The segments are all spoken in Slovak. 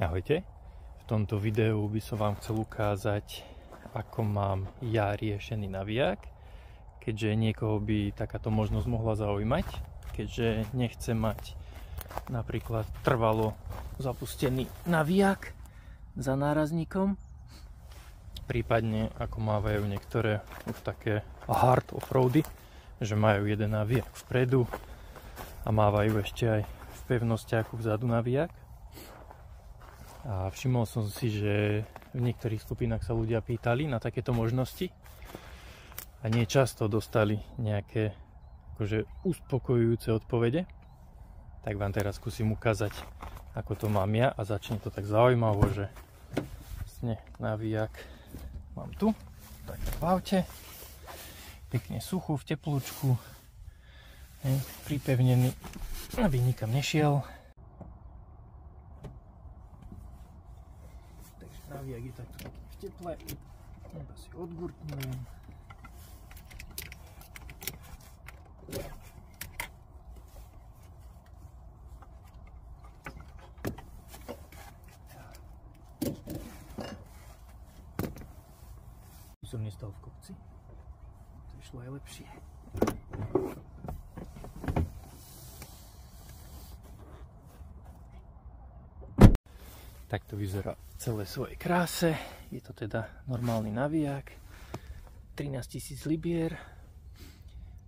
Ahojte, v tomto videu by som vám chcel ukázať, ako mám ja riešený navijak, keďže niekoho by takáto možnosť mohla zaujímať, keďže nechce mať napríklad trvalo zapustený navijak za nárazníkom, prípadne ako mávajú niektoré už také hard offroady, že majú jeden navijak vpredu a mávajú ešte aj v pevnostiaku vzadu navijak. A všimol som si, že v niektorých skupinách sa ľudia pýtali na takéto možnosti a nie často dostali nejaké akože uspokojujúce odpovede. Tak vám teraz skúsim ukázať, ako to mám ja, a začne to tak zaujímavo, že vlastne navijak mám tu, tak v aute, pekne suchú, v teplúčku, pripevnený, aby nikam nešiel. Navijak je takto pekne v teple, iba si odgurtnujem. Som nestal v kopci, to išlo aj lepšie. Tak to vyzerá v celej svojej kráse. Je to teda normálny navijak, 13 000 libier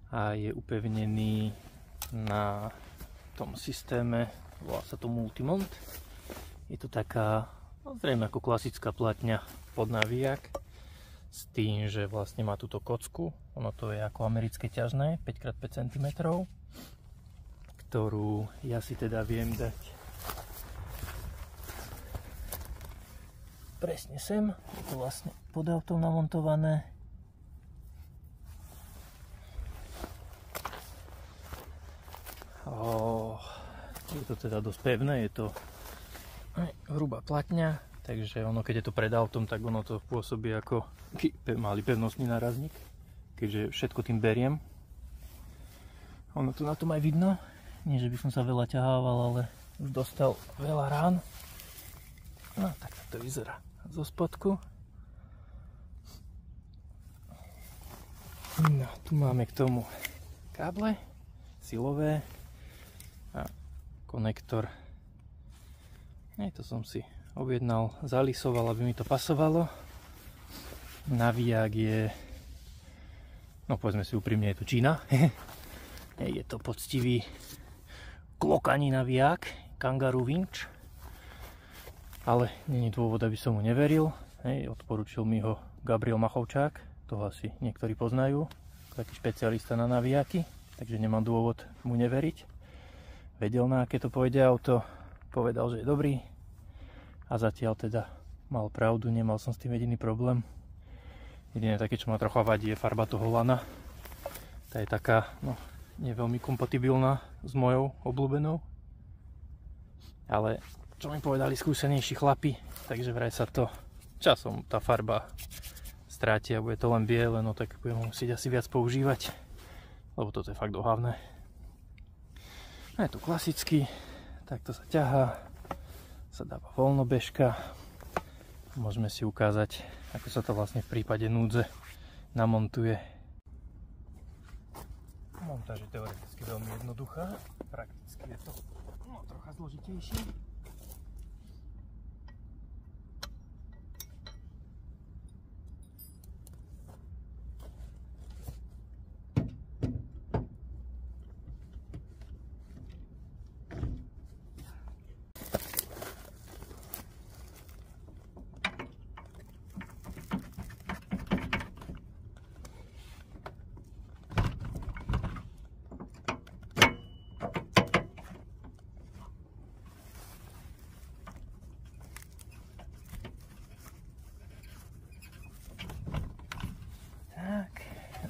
a je upevnený na tom systéme, volá sa to Multimont. Je to taká, zrejme ako klasická platňa pod navijak, s tým, že vlastne má túto kocku, ono to je ako americké ťažné, 5x5 cm, ktorú ja si teda viem dať presne sem, je to vlastne pod autom namontované. Je to teda dosť pevné, je to hrubá platňa, takže ono, keď je to pred autom, tak ono to pôsobí ako malý pevnostný nárazník, keďže všetko tým beriem. Ono to na tom aj vidno, nie že by som sa veľa ťahával, ale už dostal veľa rán. No tak to vyzerá zo spodku. No, tu máme k tomu káble silové a konektor. To som si objednal, zalisoval, aby mi to pasovalo. Navijak je, no povedzme si úprimne, je to Čína. Je to poctivý klokaní navijak, Kangaroo Winch. Ale nie je dôvod, aby som mu neveril. Odporúčil mi ho Gabriel Machovčák, toho asi niektorí poznajú, taký špecialista na navijaky, takže nemám dôvod mu neveriť. Vedel, na aké to pôjde auto, povedal, že je dobrý a zatiaľ teda mal pravdu, nemal som s tým jediný problém. Jediné také, čo ma trocha vadí, je farba toho lana. Tá je taká, no, nie veľmi kompatibilná s mojou obľúbenou, ale čo mi povedali skúsenejší chlapi, takže vraj sa to časom tá farba stráti a bude to len biele, no tak budem musieť asi viac používať, lebo toto je fakt ohavné. Je to klasický, takto sa ťahá, sa dáva voľnobežka. Môžeme si ukázať, ako sa to vlastne v prípade núdze namontuje. Montáž je teoreticky veľmi jednoduchá, prakticky je to trocha zložitejšie.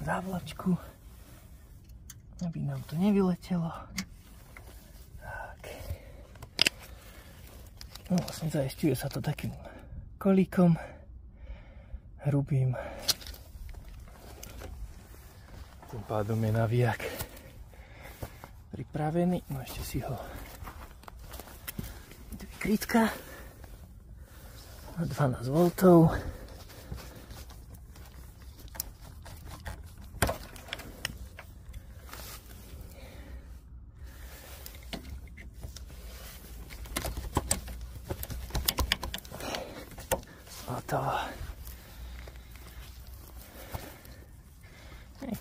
Závlačku, aby nám to nevyletelo. Tak. No, vlastne zaisťuje sa to takým kolíkom hrubým. Tým pádom je navijak pripravený. No ešte si ho krytka na 12 V.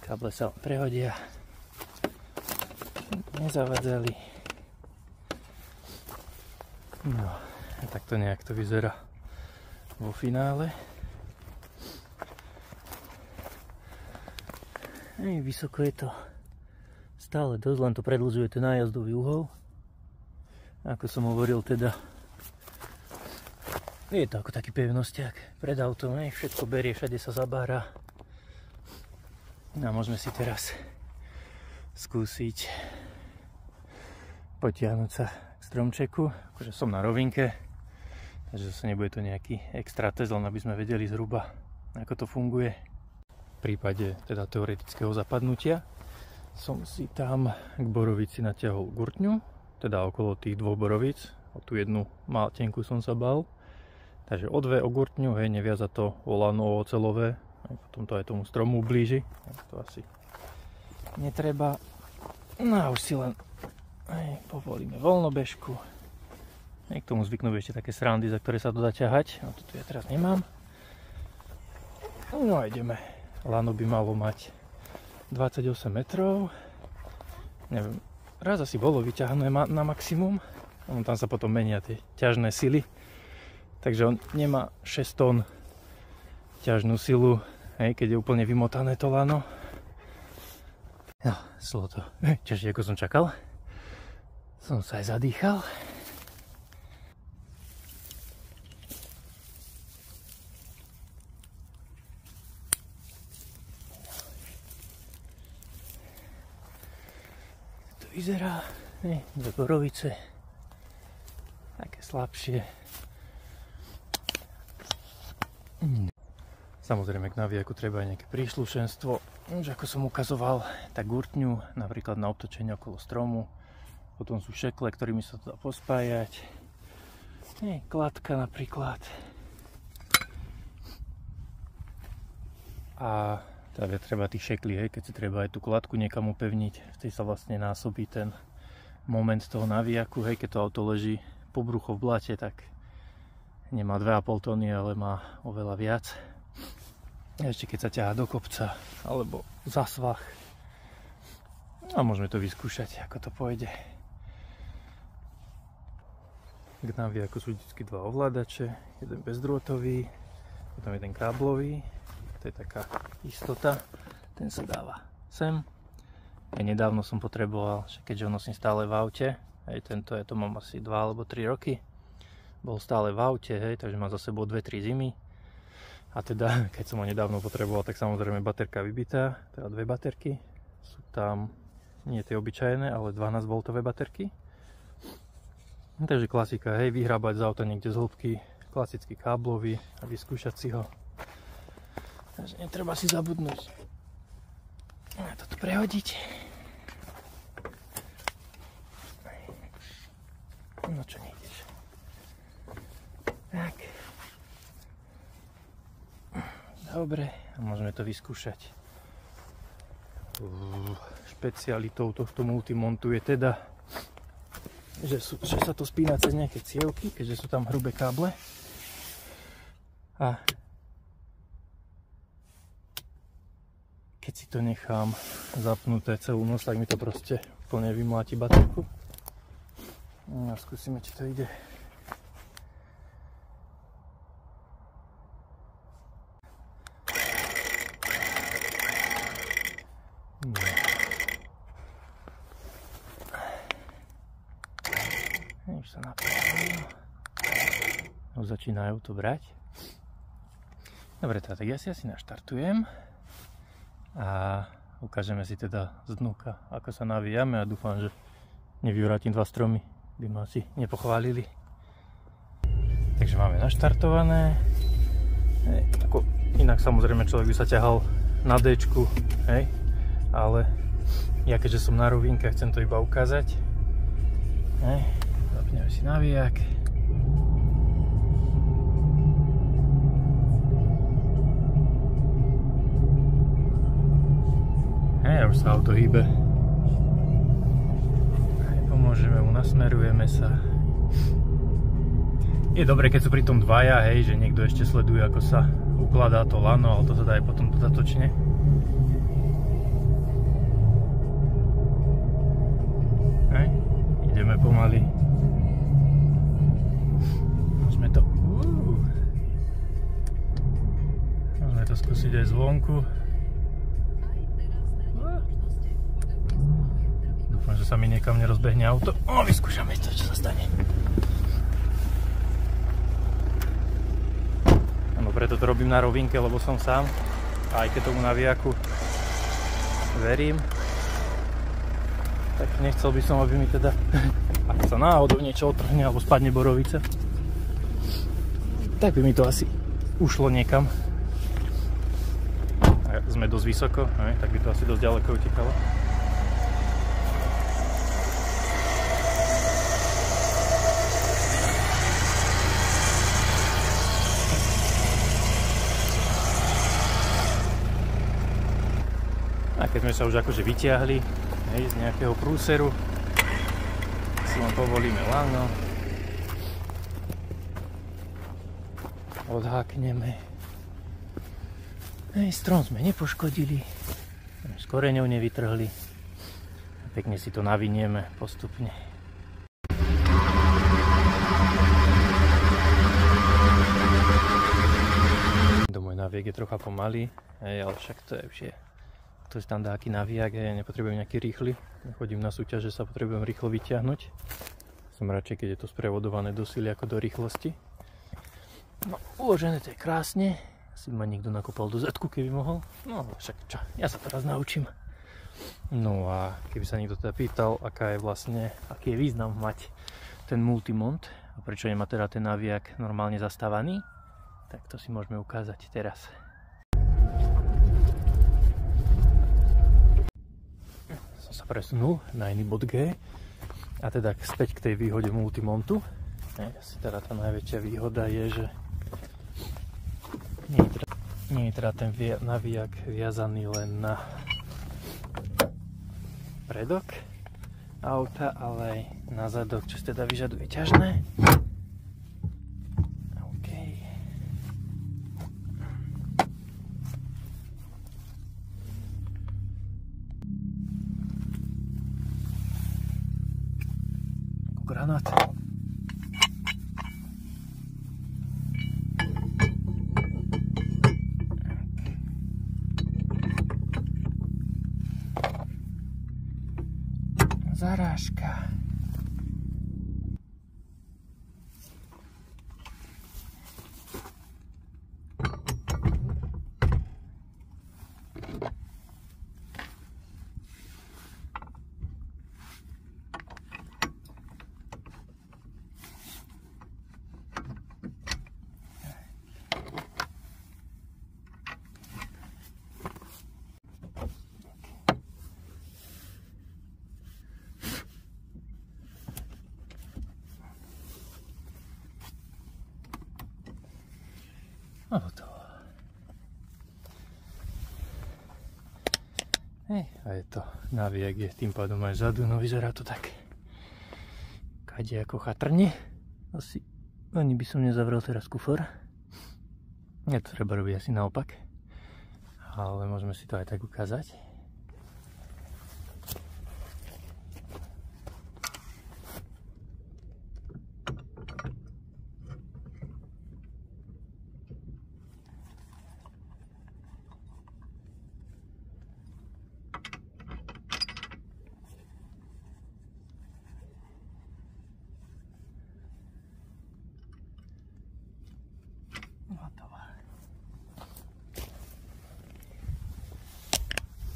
Káble sa prehodia, nezavadzali. No, takto nejak to vyzerá vo finále. Vysoko je to stále dosť, len to predĺžuje ten nájazdový uhol. Ako som hovoril, teda je to ako taký pevnosťak pred autom, všetko berie, všade sa zabára. No a môžeme si teraz skúsiť potiahnuť sa k stromčeku. Akože som na rovinke, takže zase nebude to nejaký extra test, len aby sme vedeli zhruba, ako to funguje. V prípade teda teoretického zapadnutia som si tam k borovici natiahol gurtňu, teda okolo tých 2 borovíc. O tú jednu tenku som sa bal. Takže o 2 gurtňu, neviaza to o lano, o oceľové. Potom to aj tomu stromu ublíži. To asi netreba. No a už si len povolíme voľnobežku. K tomu zvyknú ešte také srandy, za ktoré sa to dá ťahať. No to tu ja teraz nemám. No a ideme. Lano by malo mať 28 metrov. Neviem, raz asi bolo vyťahnuté na maximum. Tam sa potom menia tie ťažné sily. Takže on nemá 6 tón ťažnú silu, keď je úplne vymotané to lano. No, šlo to. Čiže ako som čakal, som sa aj zadýchal. To vyzerá, dve borovice, také slabšie. Samozrejme k navijaku treba aj nejaké príslušenstvo. Už ako som ukazoval, tak gurtňu napríklad na obtočenie okolo stromu. Potom sú šekle, ktorými sa to dá pospájať. Kladka napríklad. A teda treba tých šeklí, keď si treba aj tú kladku niekam upevniť. Vtedy sa vlastne násobí ten moment toho navijaku. Keď to auto leží po brucho v blate, tak nemá 2,5 tony, ale má oveľa viac. Ešte keď sa ťahá do kopca alebo za svah. A môžeme to vyskúšať, ako to pôjde. K navijaku sú vždy 2 ovládače, jeden bezdrôtový, potom jeden káblový. To je taká istota, ten sa dáva sem. Aj nedávno som potreboval, keďže ho nosím stále v aute, tento to mám asi 2 alebo 3 roky. Bol stále v aute, takže má za sebou 2-3 zimy. A teda, keď som ho nedávno potreboval, tak samozrejme baterka vybitá, teda 2 baterky. Sú tam nie tie obyčajné, ale 12 V baterky. Takže klasika, vyhrábať z auta niekde z hĺbky, klasický káblový a vyskúšať si ho. Takže netreba si zabudnúť na toto prehodiť. No čo nejdeš. Tak. Dobre, a môžeme to vyskúšať. Špecialitou tohto multimontu je teda, že sa to spína cez nejaké cievky, keďže sú tam hrubé káble. A keď si to nechám zapnuté celú noc, tak mi to proste úplne vymláti baterku. No, skúsime, či to ide. Už sa napájajú. Už začínajú to brať. Dobre, tak ja si asi naštartujem a ukážeme si teda z dnuka, ako sa navíjame, a dúfam, že nevyvrátim 2 stromy, by ma asi nepochválili. Takže máme naštartované. Inak samozrejme človek by sa ťahal na D-čku, ale ja keďže som na rovinke, chcem to iba ukázať. Zapneme si navíjak. už sa auto hýbe. Pomôžeme mu, nasmerujeme sa. Je dobre, keď sú pri tom dvaja, hej, že niekto ešte sleduje, ako sa ukladá to lano, ale to sa dá aj potom dodatočne. Hej, ideme pomaly. Môžeme to skúsiť aj zvonku. Dúfam, že sa mi niekam nerozbehne auto. Vyskúšame to, čo sa stane. Preto to robím na rovinke, lebo som sám. A aj keď tomu navijaku verím, tak nechcel by som, aby mi teda, ak sa náhodou niečo otrhne alebo spadne borovica, tak by mi to asi ušlo niekam. A sme dosť vysoko, tak by to asi dosť ďaleko utekalo. A keď sme sa už akože vyťahli, hej, z nejakého prúseru, si len povolíme lano, odhákneme. Hej, strom sme nepoškodili, s koreňou nevytrhli, pekne si to navinieme postupne. Môj naviek je trocha pomalý, hej, ale však to je už je. To je tam dáky navijak, ja nepotrebujem nejaký rýchly. Chodím na súťaž, že sa potrebujem rýchlo vyťahnuť. Som radšej, keď je to sprevodované do sily ako do rýchlosti. No, uložené to je krásne. Asi ma niekto nakopal do zadku, keby mohol. No, však čo, ja sa teraz naučím. No a keby sa niekto teda pýtal, aký je význam mať ten multimont a prečo nemá teda ten navijak normálne zastávaný, tak to si môžeme ukázať teraz. Sa presunul na iný bod G a teda späť k tej výhode multimontu. Asi teda tá najväčšia výhoda je, že nie je teda ten navijak viazaný len na predok auta, ale aj na zadok, čo teda vyžaduje ťažné. Granát. Zarážka. A hotovo. A je to navijak, je tým pádom aj vzadu, no vyzerá to tak kade ako chatrne. Asi ani by som nezavrel teraz kufor. Je to treba robiť asi naopak, ale môžeme si to aj tak ukázať.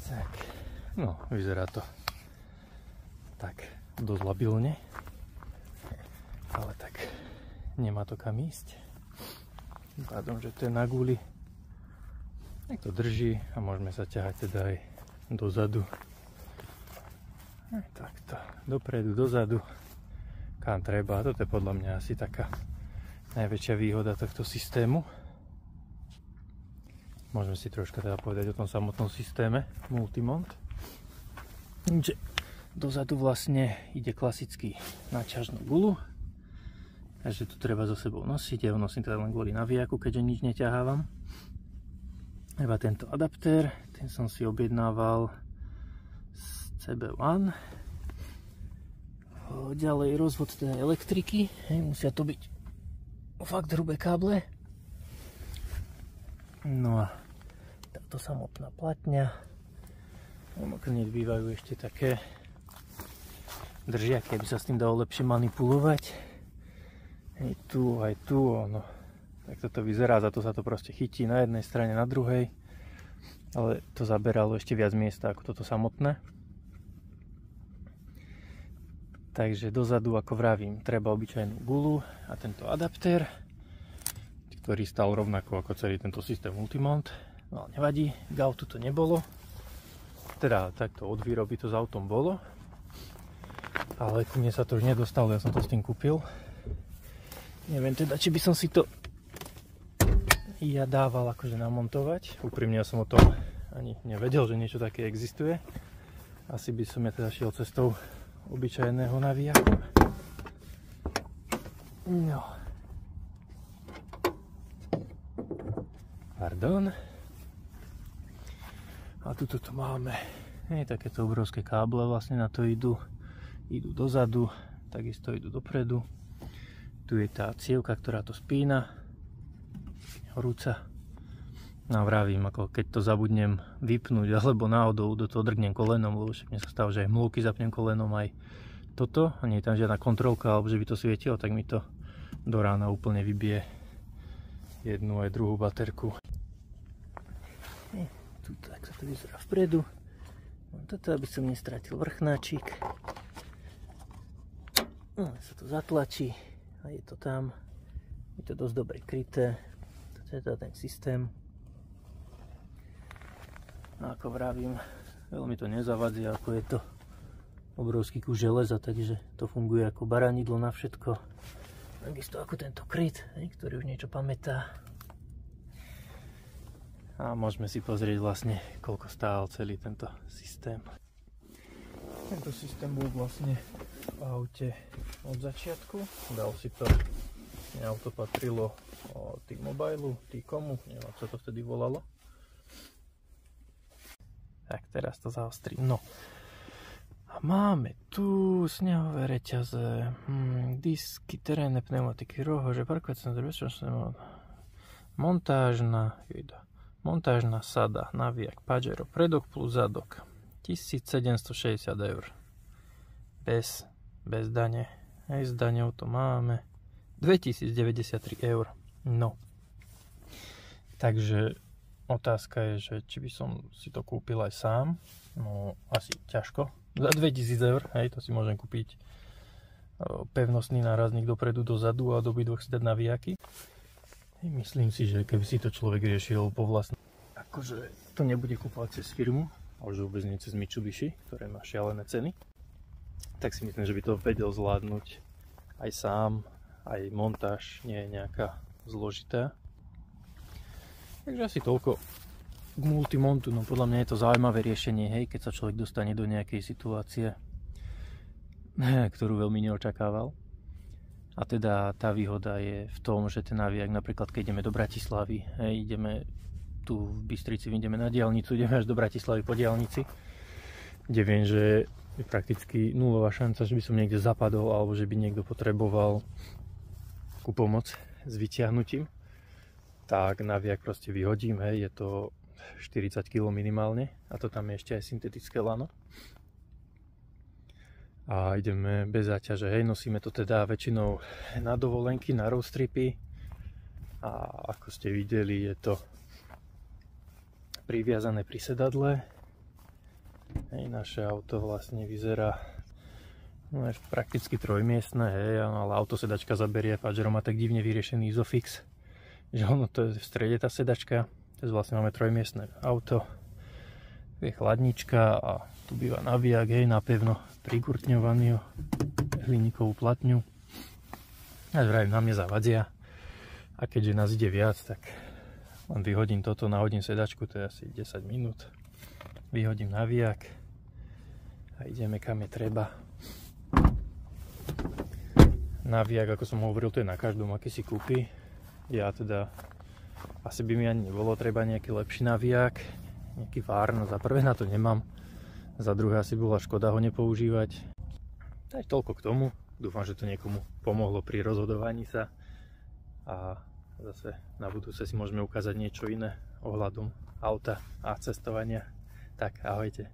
Tak, no vyzerá to tak dosť labilne, ale tak nemá to kam ísť. Tým pádom, že to je na guli, tak to drží a môžeme sa ťahať teda aj dozadu. Takto, dopredu, dozadu, kam treba. Toto je podľa mňa asi taká najväčšia výhoda tohto systému. Môžeme si troška teda povedať o tom samotnom systéme Multimont. že dozadu vlastne ide klasicky na čažnú gulu. Takže to treba so sebou nosiť. Ja ho nosím teda len kvôli navijaku, keďže nič neťahávam. Iba tento adaptér, ten som si objednával z CB1. Ďalej rozvod teda elektriky. Musia to byť fakt hrubé káble. No a táto samotná platňa. Hneď bývajú ešte také držiaky, aby sa s tým dalo lepšie manipulovať. Aj tu, no. Tak toto vyzerá, za to sa to proste chytí na jednej strane, na druhej. Ale to zaberalo ešte viac miesta ako toto samotné. Takže dozadu, ako vravím, treba obyčajnú gulu a tento adaptér, ktorý stal rovnako ako celý tento systém Multimont. No ale nevadí, k autu to nebolo. Teda takto od výroby to s autom bolo, ale ku mne sa to už nedostalo, ja som to s tým kúpil. Neviem teda, či by som si to ja dával akože namontovať. Úprimne ja som o tom ani nevedel, že niečo také existuje. Asi by som ja teda šiel cestou obyčajného navijaku. No. Pardon. A tuto to máme takéto obrovské káble, vlastne na to idú dozadu, takisto idú dopredu. Tu je tá cievka, ktorá to spína, horúca. No vravím, ako keď to zabudnem vypnúť alebo náhodou do toho drgnem kolenom, lebo však mne sa stáva, že aj mlúky zapnem kolenom, aj toto, a nie je tam žiadna kontrolka alebo že by to svietilo, tak mi to do rána úplne vybije jednu aj druhú baterku. Tu tak sa to vyzerá vpredu. Toto, aby som nestratil vrchnáčik. No, sa to zatlačí a je to tam. Je to dosť dobre kryté. Toto je teda ten systém. A ako vravím, veľmi to nezavadzia, ako je to obrovský kus železa, takže to funguje ako baranidlo na všetko. Takisto ako tento kryt, ktorý už niečo pamätá. A môžeme si pozrieť vlastne, koľko stál celý tento systém. Tento systém bol vlastne v aute od začiatku. Dal si to, auto patrilo T-Mobile, T-Comu, neviem, čo to vtedy volalo. Tak, teraz to zaostrím. No. A máme tu snehové reťaze, disky, terénne pneumatiky, rohože, parkovacie centrum, bezpečnostné montážna sada, navijak, Pajero, predok plus zadok, 1760 €. Bez dane. Aj s daňou to máme 2093 €. No. Takže otázka je, že či by som si to kúpil aj sám. No, asi ťažko. Za 2000 €, hej, to si môžem kúpiť pevnostný nárazník dopredu, dozadu a do obidvoch si dať navijaky. Myslím si, že keby si to človek riešil po vlastnom, akože to nebude kúpovať cez firmu, a už vôbec nie cez Mitsubishi, ktoré má šialené ceny, tak si myslím, že by to vedel zvládnuť aj sám, aj montáž nie je nejaká zložitá. Takže asi toľko k Multimontu. No podľa mňa je to zaujímavé riešenie, hej, keď sa človek dostane do nejakej situácie, ktorú veľmi neočakával. A teda tá výhoda je v tom, že ten navijak, napríklad keď ideme do Bratislavy, hej, ideme tu v Bystrici, ideme na diaľnicu, ideme až do Bratislavy po diaľnici, kde viem, že je prakticky nulová šanca, že by som niekde zapadol alebo že by niekto potreboval takú pomoc s vyťahnutím, tak navijak proste vyhodím, hej, je to 40 kg minimálne a to tam je ešte aj syntetické lano. A ideme bez záťaže, hej, nosíme to teda väčšinou na dovolenky, na road tripy a ako ste videli, je to priviazané pri sedadle. Hej, naše auto vlastne vyzerá, no, je prakticky trojmiestne, hej, ale autosedačka zaberie, Pajero má tak divne vyriešený Isofix, že ono to je v strede tá sedačka, takže vlastne máme trojmiestne auto, je chladnička a tu býva navijak, hej, napevno prigurtňovaný o hliníkovú platňu. Ja vravím, na mne zavadzia a keďže nás ide viac, tak len vyhodím toto, nahodím sedačku, to je asi 10 minút, vyhodím navijak a ideme kam je treba. Naviak, ako som hovoril, to je na každom, aký si kúpi. Ja teda, asi by mi ani nebolo treba nejaký lepší naviak, nejaký Warn, za prvé na to nemám, za druhé asi bola škoda ho nepoužívať. Tak toľko k tomu, dúfam, že to niekomu pomohlo pri rozhodovaní sa a zase na budúce si môžeme ukázať niečo iné ohľadom auta a cestovania. Tak, ahojte.